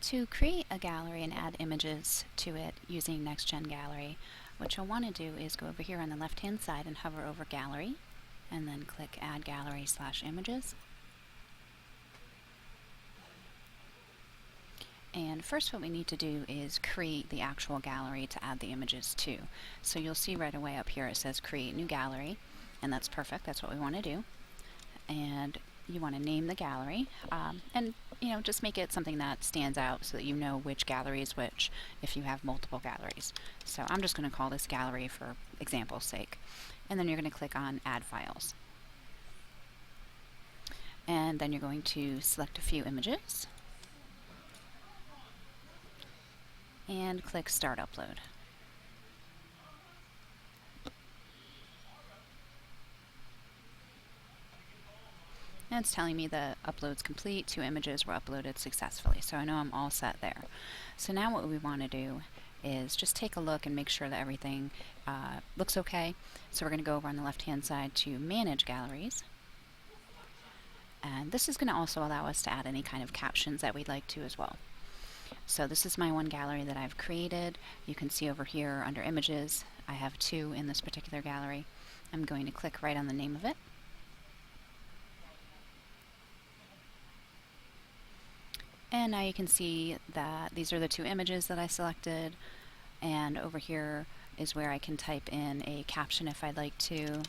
To create a gallery and add images to it using NextGen Gallery, what you'll want to do is go over here on the left hand side and hover over Gallery and then click Add Gallery/Images. And first what we need to do is create the actual gallery to add the images to. So you'll see right away up here it says Create New Gallery, and that's perfect, that's what we want to do. And you want to name the gallery, and just make it something that stands out so that you know which gallery is which if you have multiple galleries. So I'm just going to call this gallery for example's sake. And then you're going to click on Add Files. And then you're going to select a few images and click Start Upload. And it's telling me the upload's complete, 2 images were uploaded successfully, so I know I'm all set there. So now what we want to do is just take a look and make sure that everything looks okay. So we're going to go over on the left hand side to Manage Galleries, and this is going to also allow us to add any kind of captions that we'd like to as well. So this is my one gallery that I've created. You can see over here under Images I have 2 in this particular gallery. I'm going to click right on the name of it. And now you can see that these are the 2 images that I selected, and over here is where I can type in a caption if I'd like to.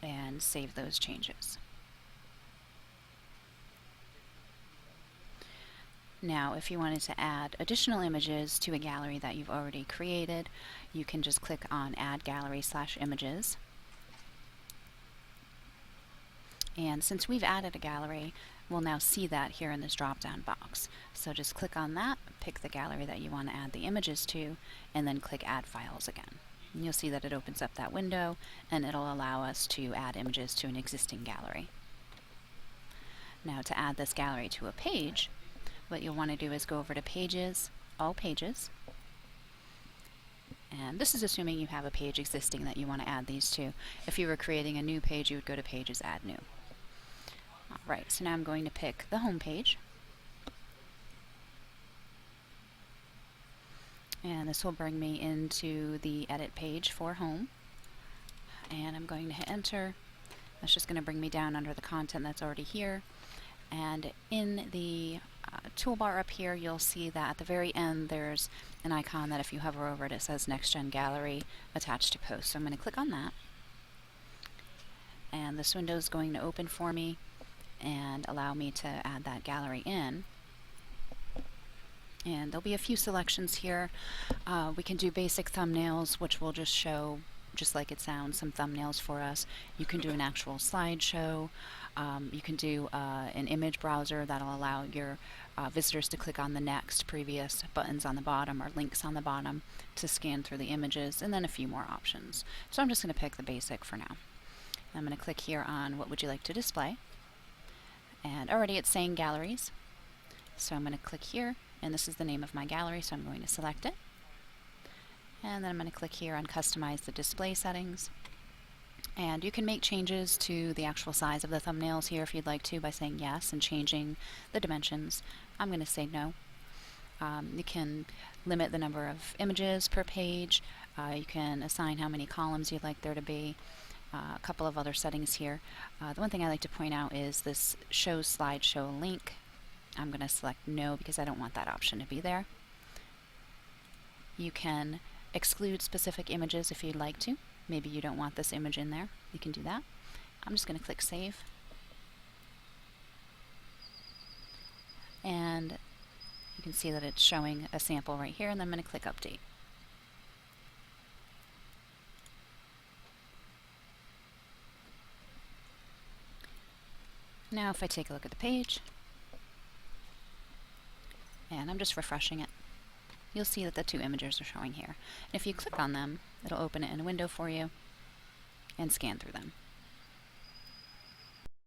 And save those changes. Now if you wanted to add additional images to a gallery that you've already created, you can just click on Add Gallery/Images. And since we've added a gallery, we'll now see that here in this drop-down box. So just click on that, pick the gallery that you want to add the images to, and then click Add Files again. And you'll see that it opens up that window, and it'll allow us to add images to an existing gallery. Now to add this gallery to a page, what you'll want to do is go over to Pages, All Pages. And this is assuming you have a page existing that you want to add these to. If you were creating a new page, you would go to Pages, Add New. Alright, so now I'm going to pick the home page. And this will bring me into the edit page for home. And I'm going to hit enter. That's just going to bring me down under the content that's already here. And in the toolbar up here, you'll see that at the very end there's an icon that if you hover over it, it says NextGen Gallery attached to post. So I'm going to click on that. And this window is going to open for me and allow me to add that gallery in. And there'll be a few selections here. We can do basic thumbnails, which will just show, just like it sounds, some thumbnails for us. You can do an actual slideshow. You can do an image browser that'll allow your visitors to click on the next, previous buttons on the bottom or links on the bottom to scan through the images, and then a few more options. So I'm just going to pick the basic for now. I'm going to click here on What Would You Like to Display? And already it's saying galleries. So I'm going to click here, and this is the name of my gallery, so I'm going to select it. And then I'm going to click here on Customize the Display Settings. And you can make changes to the actual size of the thumbnails here if you'd like to by saying yes and changing the dimensions. I'm going to say no. You can limit the number of images per page. You can assign how many columns you'd like there to be. A couple of other settings here. The one thing I like to point out is this Show Slideshow Link. I'm going to select no because I don't want that option to be there. You can exclude specific images if you'd like to. Maybe you don't want this image in there. You can do that. I'm just going to click Save. And you can see that it's showing a sample right here, and then I'm going to click Update. Now if I take a look at the page, and I'm just refreshing it, you'll see that the 2 images are showing here. And if you click on them, it'll open it in a window for you and scan through them.